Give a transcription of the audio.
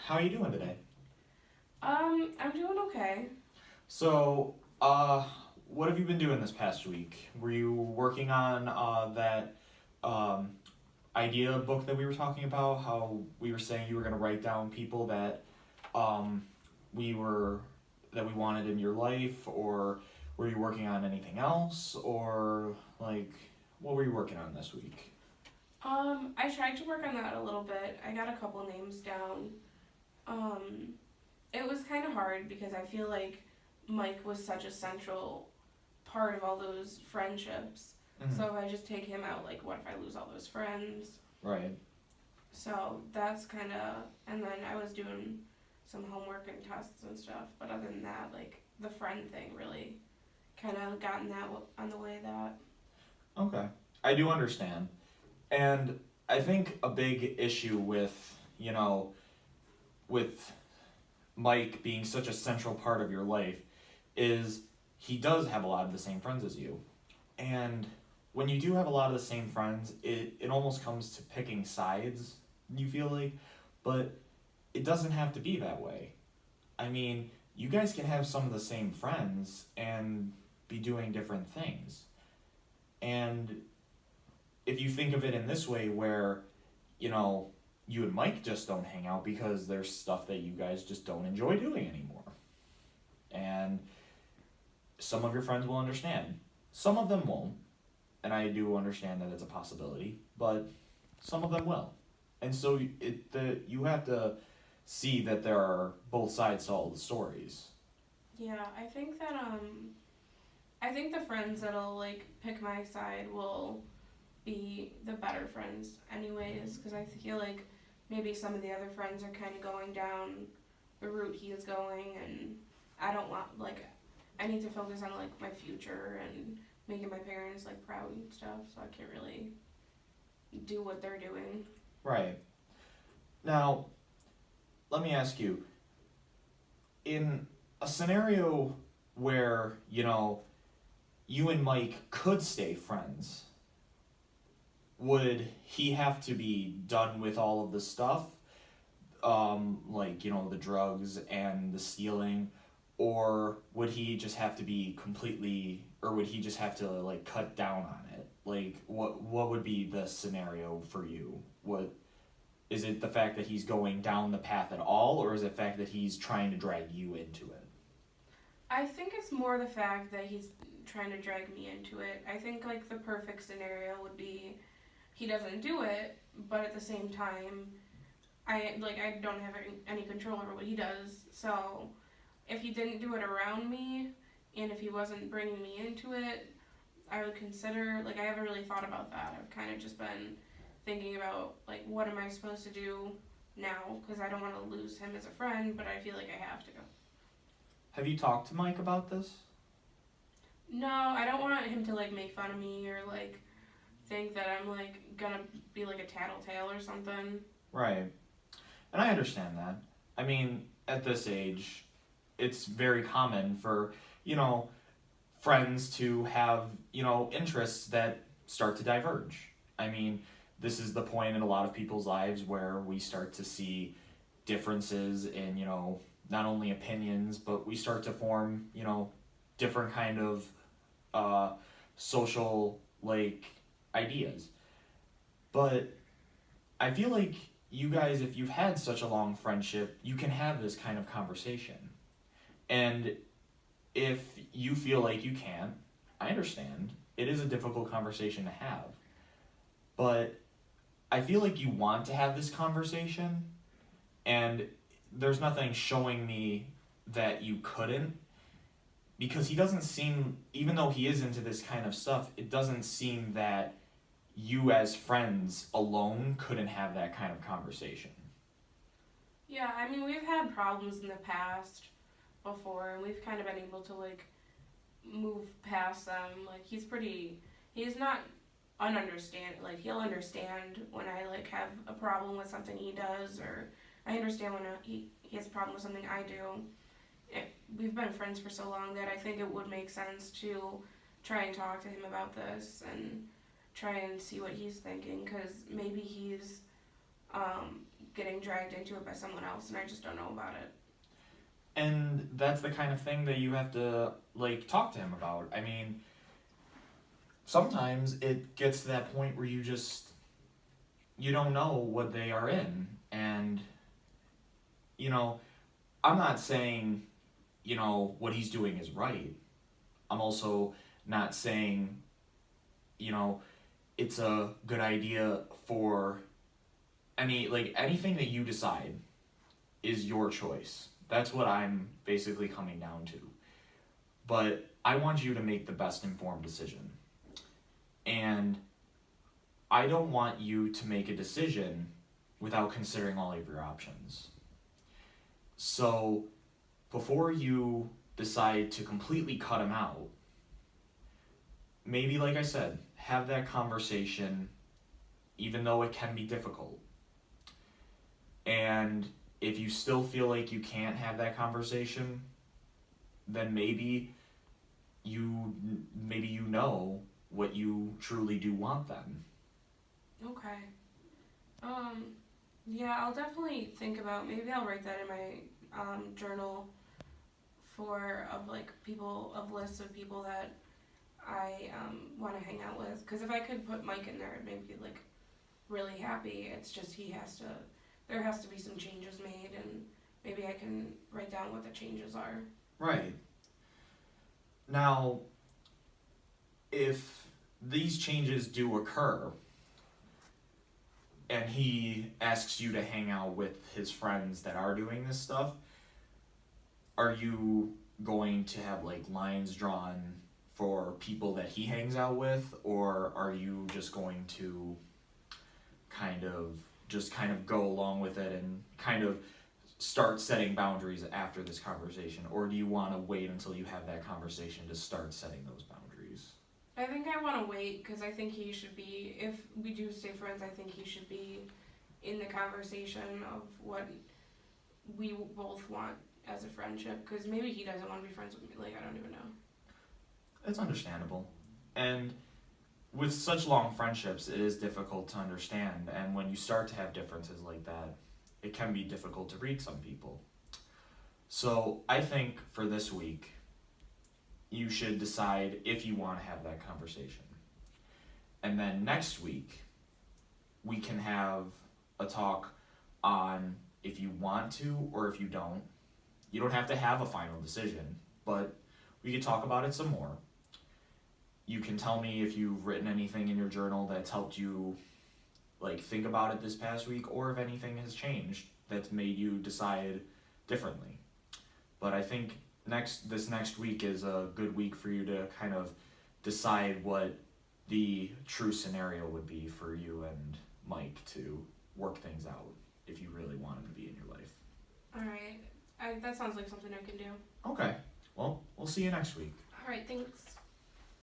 How are you doing today? I'm doing okay. So, what have you been doing this past week? Were you working on that um, idea book that we were talking about? How we were saying you were going to write down people that um, we were that we wanted in your life, or were you working on anything else, or like what were you working on this week? I tried to work on that a little bit. I got a couple names down. Um, it was kind of hard because I feel like Mike was such a central part of all those friendships. Mm-hmm. So if I just take him out, like, what if I lose all those friends? Right. So that's kind of, and then I was doing some homework and tests and stuff. But other than that, like, the friend thing really kind of got in that on the way of that. Okay. I do understand. And I think a big issue with, with Mike being such a central part of your life is he does have a lot of the same friends as you. And when you do have a lot of the same friends, it almost comes to picking sides, you feel like, but it doesn't have to be that way. I mean, you guys can have some of the same friends and be doing different things. And if you think of it in this way where, you know, you and Mike just don't hang out because there's stuff that you guys just don't enjoy doing anymore. And some of your friends will understand. Some of them won't. And I do understand that it's a possibility, but some of them will. And so you have to see that there are both sides to all the stories. Yeah, I think the friends that'll like pick my side will be the better friends anyways because I feel like maybe some of the other friends are kind of going down the route he is going and I don't want like I need to focus on like my future and making my parents like proud and stuff so I can't really do what they're doing. Right. Now, let me ask you, in a scenario where, you and Mike could stay friends, would he have to be done with all of the stuff? Like, the drugs and the stealing? Or would he just have to be completely, or would he just have to, like, cut down on it? Like, what would be the scenario for you? What, is it the fact that he's going down the path at all, or is it the fact that he's trying to drag you into it? I think it's more the fact that he's trying to drag me into it. I think like the perfect scenario would be he doesn't do it, but at the same time I don't have any control over what he does. So if he didn't do it around me and if he wasn't bringing me into it, I would consider like I haven't really thought about that. I've kind of just been thinking about like what am I supposed to do now because I don't want to lose him as a friend, but I feel like I have to. Have you talked to Mike about this? No, I don't want him to like make fun of me or like think that I'm like gonna be like a tattletale or something. Right. And I understand that. I mean, at this age, it's very common for, you know, friends to have, interests that start to diverge. I mean, this is the point in a lot of people's lives where we start to see differences in, not only opinions, but we start to form, different kind of uh, social, like, ideas. But I feel like you guys, if you've had such a long friendship, you can have this kind of conversation. And if you feel like you can't, I understand. It is a difficult conversation to have. But I feel like you want to have this conversation, and there's nothing showing me that you couldn't, because he doesn't seem, even though he is into this kind of stuff, it doesn't seem that you as friends alone couldn't have that kind of conversation. Yeah, I mean we've had problems in the past before and we've kind of been able to like move past them. Like he's not ununderstand like he'll understand when I like have a problem with something he does or I understand when he has a problem with something I do. We've been friends for so long that I think it would make sense to try and talk to him about this and try and see what he's thinking because maybe he's getting dragged into it by someone else, and I just don't know about it. And that's the kind of thing that you have to, like, talk to him about. I mean, sometimes it gets to that point where you don't know what they are in. And, I'm not saying, what he's doing is right. I'm also not saying, it's a good idea for anything that you decide is your choice. That's what I'm basically coming down to. But I want you to make the best informed decision. And I don't want you to make a decision without considering all of your options. So before you decide to completely cut him out, maybe, like I said, have that conversation, even though it can be difficult. And if you still feel like you can't have that conversation, then maybe you know what you truly do want then. Okay. Yeah, I'll definitely think about, maybe I'll write that in my journal of lists of people that I want to hang out with. Because if I could put Mike in there, it'd make me really happy. It's just there has to be some changes made, and maybe I can write down what the changes are. Right. Now, if these changes do occur, and he asks you to hang out with his friends that are doing this stuff, are you going to have lines drawn for people that he hangs out with, or are you just going to kind of go along with it and kind of start setting boundaries after this conversation? Or do you want to wait until you have that conversation to start setting those boundaries? I think I want to wait, because I think he should be, if we do stay friends, I think he should be in the conversation of what we both want as a friendship, because maybe he doesn't want to be friends with me. I don't even know. It's understandable. And with such long friendships, it is difficult to understand. And when you start to have differences like that, it can be difficult to read some people. So I think for this week, you should decide if you want to have that conversation. And then next week, we can have a talk on if you want to or if you don't. You don't have to have a final decision, but we could talk about it some more. You can tell me if you've written anything in your journal that's helped you think about it this past week, or if anything has changed that's made you decide differently. But I think this next week is a good week for you to kind of decide what the true scenario would be for you and Mike to work things out if you really want him to be in your life. All right. That sounds like something I can do. Okay. Well, we'll see you next week. All right, thanks.